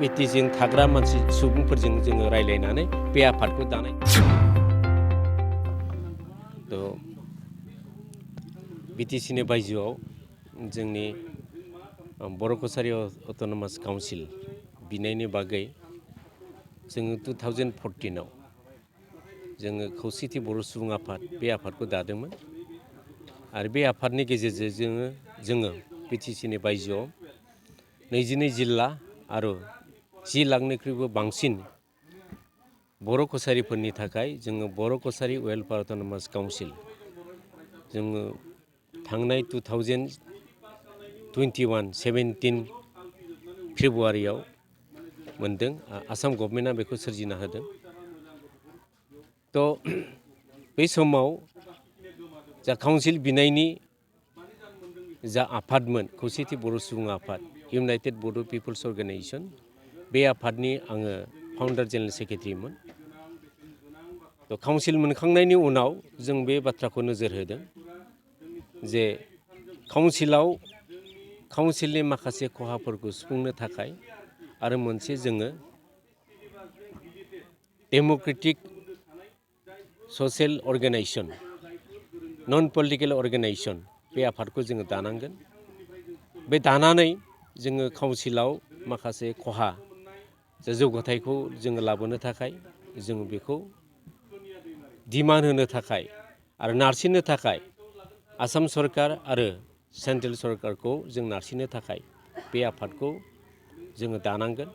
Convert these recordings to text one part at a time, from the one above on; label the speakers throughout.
Speaker 1: बिटिसिजों थाग्रा मानसि सुबुंफोरजों जोङो रायज्लायनानै बे आफादखौ दानाय। थ' बिटिसिनि बायजोआव जोंनि बर' कसारि अट'नमास काउन्सिल बिनायनि बागै जोङो 2014आव जोङो खौसेथि बर' सुबुं आफाद बे आफादखौ दादोंमोन आरो बे आफादनि गेजेरजों जोङो बिटिसिनि बायजोआव 22 जिल्ला आरो 10 लाखनिख्रुइबो बांसिन बर' कसारिफोरनि थाखाय जोङो बर' कसारि वेलफेयार अट'नमास काउन्सिल जोङो थांनाय 2017 फेब्रुवारियाव मोनदों। आसाम गभर्नमेन्टआ बेखौ सोरजिना होदों। थ' बै समाव जा काउन्सिल बिनायनि जा आफादमोन खौसेथि बर' सुबुं आफाद इउनाइटेड बड' पिपल्स अर्गेनाइजेसन बे आफादनि आङो फाउन्डार जेनेरेल सेक्रेटारिमोन। थ' काउन्सिल मोनखांनायनि उनाव जों बे बाथ्राखौ नोजोर होदों जे काउन्सिलनि माखासे खहाफोरखौ सुफुंनो थाखाय आरो मोनसे जोङो डेम'क्रेटिक ससियेल अर्गेनाइजेसन नन पलिटिकेल अर्गेनाइजेसन बे आफादखौ जोङो दानांगोन। बे दानानै जोङो काउन्सिलाव माखासे खहा जौगाथायखौ जोङो लाबोनो थाखाय जोङो बेखौ डिमान्ड होनो थाखाय आरो नारसिननो थाखाय आसाम सरकार आरो सेन्ट्रेल सरकारखौ जों नारसिननो थाखाय बे आफादखौ जोङो दानांगोन।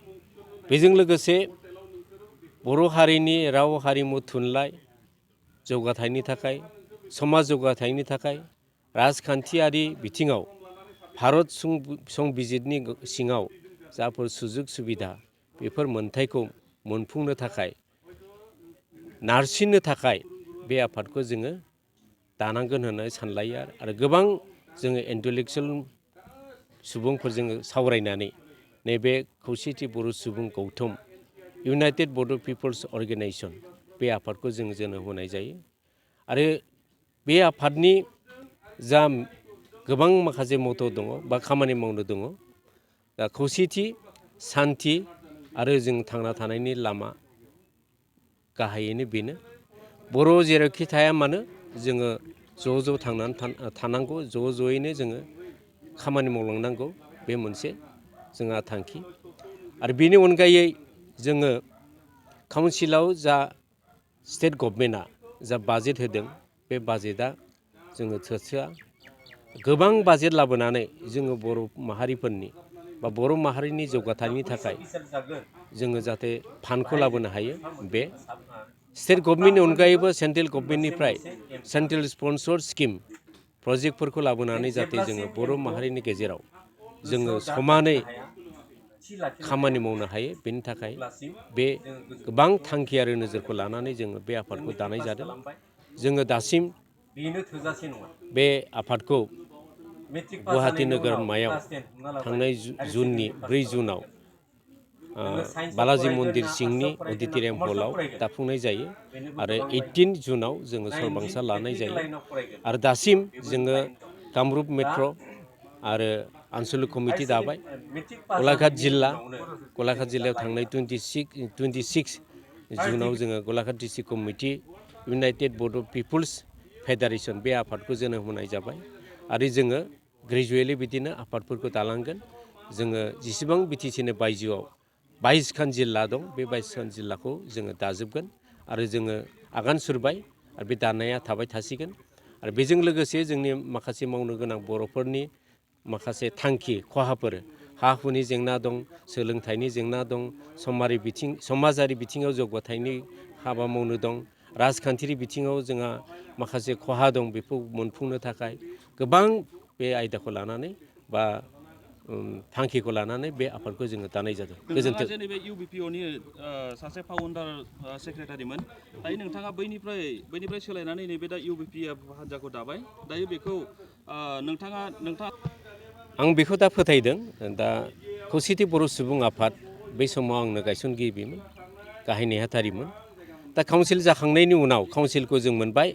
Speaker 1: बेजों लोगोसे बर' हारिनि राव हारिमु थुनलाइ जौगाथायनि थाखाय समाज जौगाथायनि थाखाय राजखान्थियारि बिथिङाव भारत संबिजितनि सिङाव जाफोर सुजुग सुबिदा बेफोर मोनथायखौ मोनफुंनो थाखाय नारसिननो थाखाय बे आफादखौ जोङो दानांगोन होननानै सानलायो आरो गोबां जोङो इन्टेलेक्सुवेल सुबुंफोरजों सावरायनानै नैबे खौसेथि बर' सुबुं गौथुम इउनाइटेड बड' पिपल्स अर्गेनाइजेसन बे आफादखौ जों जोनोम होनाय जायो आरो बे आफादनि जा गोबां माखासे मथ' दङ बा खामानि मावनो दङ दा खौसेथि सान्थि आरो जों थांना थानायनि लामा गाहायैनो बेनो बर' जेरावखि थाया मानो जोङो ज' ज' थांनानै थानांगौ ज' ज'यैनो जोङो खामानि मावलांनांगौ बे मोनसे जोंहा थांखि आरो बेनि अनगायै जोङो काउन्सिलाव जा स्टेट गभर्नमेन्टआ जा बाजेट होदों बे बाजेटआ जोङो थोआ गोबां बाजेट लाबोनानै जोङो बर' माहारिफोरनि बा बर' माहारिनि जौगाथायनि थाखाय जोङो जाहाथे फान्डखौ लाबोनो हायो बे स्टेट गभर्नमेन्टनि अनगायैबो सेन्ट्रेल गभर्नमेन्टनिफ्राय सेन्ट्रेल स्पन्सर स्किम प्रजेक्टफोरखौ लाबोनानै जाहाथे जोङो बर' माहारिनि गेजेराव जोङो समानै खामानि मावनो हायो बेनि थाखाय बे गोबां थांखि आरो नोजोरखौ लानानै जोङो बे आफादखौ दानाय जादों। जोङो दासिम बे आफादखौ गुवाहाटि नोगोरमायाव थांनाय जुननि 4 जुनाव बालाजी मन्दिर सिंनि अडिट'रियाम हलाव दाफुंनाय जायो आरो 18 जुनाव जोङो सरबांसा लानाय जायो आरो दासिम जोङो कामरुप मेट्र' आरो आनसलिक कमिटि दाबाय गलाघाट जिल्लायाव थांनाय 26 जुनाव जोङो गलाघाट डिस्ट्रिक्ट कमिटि इउनाइटेड बड' पिपल्स फेडारेसन बे आफादखौ जोनोम होनाय जाबाय आरो जोङो ग्रेजुवेलि बिदिनो आफादफोरखौ दालांगोन। जोङो जेसेबां बिटिसिनि बायजोआव 22 खान जिल्ला दं बे 22 खान जिल्लाखौ जोङो दाजोबगोन आरो जोङो आगान सुरबाय आरो बे दानाया थाबाय थासिगोन आरो बेजों लोगोसे जोंनि माखासे मावनो गोनां बर'फोरनि माखासे थांखि खहाफोर हा हुनि जेंना दं सोलोंथाइनि जेंना दं समाजारि बिथिङाव जौगाथायनि हाबा मावनो दं राजखान्थियारि बिथिङाव जोंहा माखासे खहा दं बेखौ मोनफुंनो थाखाय गोबां बे आयदाखौ लानानै बा थांखिखौ लानानै बे आफादखौ जोङो दानाय जादों।
Speaker 2: गोजोन्थों। नोंथाङा जे इउबिपिअनि सासे फाउन्डार सेक्रेटारिमोन दायो नोंथाङा बैनिफ्राय सोलायनानै नैबे दा इउबिपिएफ हान्जाखौ दाबाय दायो बेखौ नोंथाङा
Speaker 1: आं बेखौ दा फोथायदों दा खौसेथि बर' सुबुं आफाद बै समाव आंनो गायसनगिरिमोन गाहाय नेहाथारिमोन दा काउन्सिल जाखांनायनि उनाव काउन्सिलखौ जों मोनबाय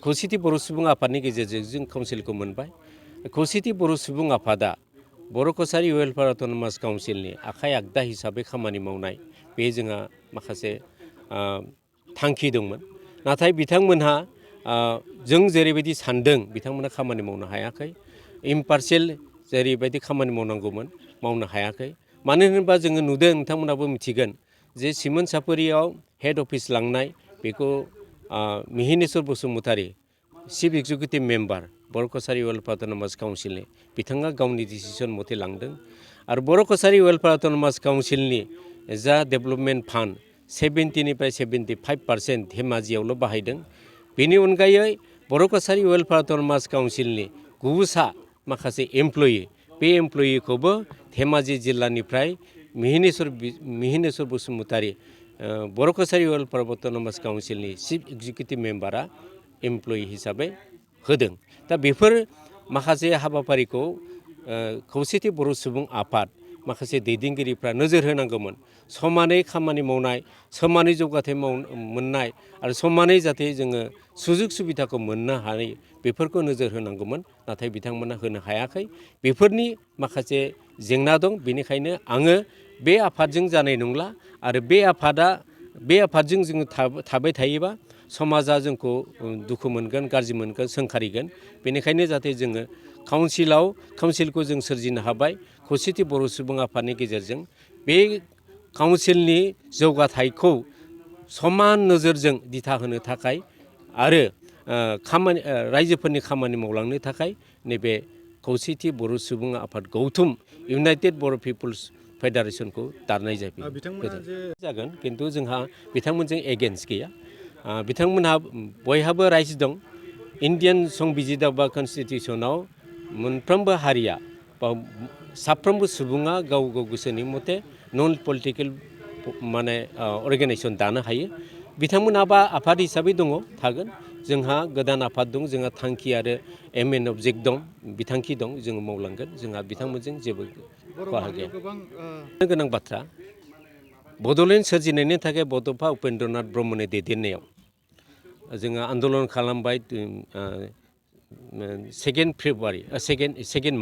Speaker 1: खौसेथि बर' सुबुं आफादनि गेजेरजों जों काउन्सिलखौ मोनबाय खौसेथि बर' सुबुं आफादा बर' कसारि वेलफेयार अट'नमास काउन्सिलनि आखाइ आगदा हिसाबै खामानि मावनाय बे जोंहा माखासे थांखि दंमोन। नाथाय बिथांमोनहा जों जेरैबायदि सानदों बिथांमोना खामानि मावनो हायाखै। इम्पार्शियेल जेरैबायदि खामानि मावनांगौमोन मावनो हायाखै। मानो होनोबा जोङो नुदों, नोंथांमोनाबो मिथिगोन जे सिमोन सापरियाव हेड अफिस लांनाय बेखौ मिहिनेश्वर बसुमतारी चिफ एक्जिकिउटिभ मेम्बार बर' कसारि वेलफेयार अट'नमास काउन्सिलनि बिथाङा गावनि डिसिसन मथे लांदों। आरो बर' कसारि वेलफेयार अट'नमास काउन्सिलनि जा डेभेलपमेन्ट फान्ड 70निफ्राय 75% धेमाजियावल' बाहायदों। बेनि अनगायै बर' कसारि वेलफेयार अट'नमास काउन्सिलनि गुबुसा माखासे एमप्लयि बे एमप्लयिखौबो धेमाजि जिल्लानिफ्राय मिहिनेश्वर बसुमतारी बर' कसारि वेलफेयार अट'नमास काउन्सिलनि चिफ एक्जिकिउटिभ मेम्बारा एमप्लयि हिसाबै होदों। दा बेफोर माखासे हाबाफारिखौ खौसेथि बर' सुबुं आफाद माखासे दैदेनगिरिफ्रा नोजोर होनांगौमोन। समानै खामानि मावनाय, समानै जौगाथाय मोननाय आरो समानै जाहाथे जोङो सुजुग सुबिदाखौ मोननो हायो बेफोरखौ नोजोर होनांगौमोन। नाथाय बिथांमोना होनो हायाखै। बेफोरनि माखासे जेंना दं। बेनिखायनो आङो बे आफादजों जानाय नंला आरो बे आफादजों जोङो थाबाय थायोबा समाजा जोंखौ दुखु मोनगोन, गाज्रि मोनगोन, सोंखारिगोन। बेनिखायनो जाहाथे जोङो काउन्सिलखौ जों सोरजिनो हाबाय खौसेथि बर' सुबुं आफादनि गेजेरजों। बे काउन्सिलनि जौगाथायखौ समान नोजोरजों दिथा होनो थाखाय आरो रायजोफोरनि खामानि मावलांनो थाखाय नैबे खौसेथि बर' सुबुं आफाद गौथुम इउनाइटेड बर' पिपुल्स फेडारेसनखौ दानाय जागोन। खिन्थु जोंहा बिथांमोनजों एगेन्स्ट गैया। बिथांमोनहा बयहाबो राइट्स दं। इन्डियान संबिजित बा कनस्टिटिउसनाव मोनफ्रोमबो हारिया बा साफ्रोमबो सुबुङा गाव गाव गोसोनि मथे नन पलिटिकेल अर्गेनाइजेसन दानो हायो। बिथांमोनहाबा आफाद हिसाबै दङ, थागोन। जोंहा गोदान आफाद दं, जोंहा थांखि आरो एम एन अबजेक्ट दं, बिथांखि दं, जोङो मावलांगोन। जोंहा बिथांमोनजों जेबो खहा गैया। गोनां बाथ्रा बड'लेण्ड सोरजिनायनि थाखाय बड'फा उपेन्द्रनाथ ब्रह्मनि दैदेननायाव जोङो आन्दलन खालामबाय 2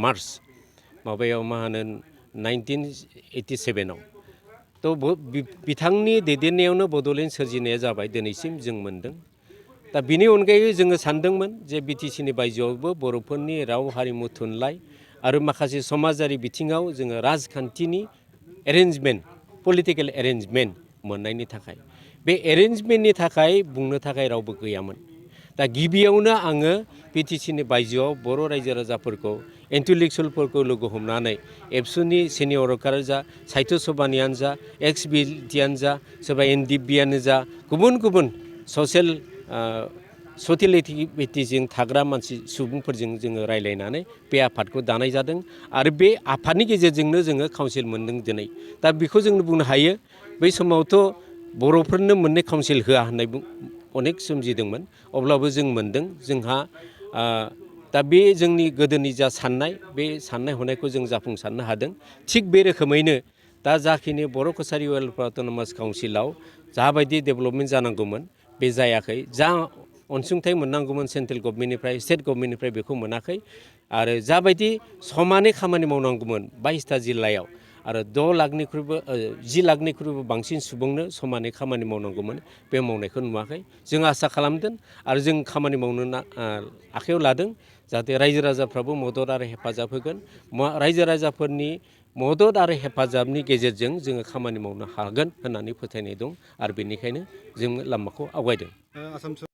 Speaker 1: मार्च माबायाव 1987आव। थ' बिथांनि दैदेननायावनो बड'लेण्ड सोरजिनाया जाबाय, दिनैसिम जों मोनदों। दा बिनि अनगायै जोङो सानदोंमोन जे बिटिसिनि बायजोआवबो बर'फोरनि राव हारिमु थुनलाइ आरो माखासे समाजारि बिथिङाव जोङो राजखान्थिनि एरेन्जमेन्ट, पलिटिकेल एरेन्जमेन्ट मोननायनि थाखाय बे एरेन्जमेन्टनि थाखाय बुंनो थाखाय रावबो गैयामोन। दा गिबियावनो आङो बिटिसिनि बायजोआव बर' रायजो राजाफोरखौ इन्टेलेक्सुवेलफोरखौ लोगो हमनानै एबसुनि सिनियरआनो जा, साहित्य सभानियानो जा, एक्स बिटियानो जा, सोरबा एनडिएफबियानो जा, गुबुन गुबुन ससियेलिटिजों थाग्रा सुबुंफोरजों जोङो रायज्लायनानै बे आफादखौ दानाय जादों। आरो बे आफादनि गेजेरजोंनो जोङो काउन्सिल मोनदों दिनै। दा बेखौ जों बुंनो हायो, बै समावथ' बर'फोरनो मोननै काउन्सिल होआ होननाय अनेक सोमजिदोंमोन, अब्लाबो जों मोनदों। जोंहा दा बे जोंनि गोदोनि जा साननाय, बे साननाय हनायखौ जों जाफुंसारनो हादों। थिग बे रोखोमैनो दा जाखिनि बर' कसारि वेलफेयार अट'नमास काउन्सिलाव जाबायदि डेभेलपमेन्ट जानांगौमोन बे जायाखै। जा अनसुंथाइ मोननांगौमोन सेन्ट्रेल गभर्नमेन्टनिफ्राय, स्टेट गभर्नमेन्टनिफ्राय बेखौ मोनाखै। आरो जाबायदि समानै खामानि मावनांगौमोन 22टा जिल्लायाव आरो 10 लाखनिख्रुइबो बांसिन सुबुंनो समानै खामानि मावनांगौमोन, बे मावनायखौ नुवाखै। जों आसा खालामदों आरो जों खामानि मावनो आखायाव लादों जाहाथे रायजो राजाफ्राबो मदद आरो हेफाजाब होगोन। रायजो राजाफोरनि मदद आरो हेफाजाबनि गेजेरजों जोङो खामानि मावनो हागोन होननानै फोथायनाय दं आरो बेनिखायनो जों लामाखौ आवगायदों।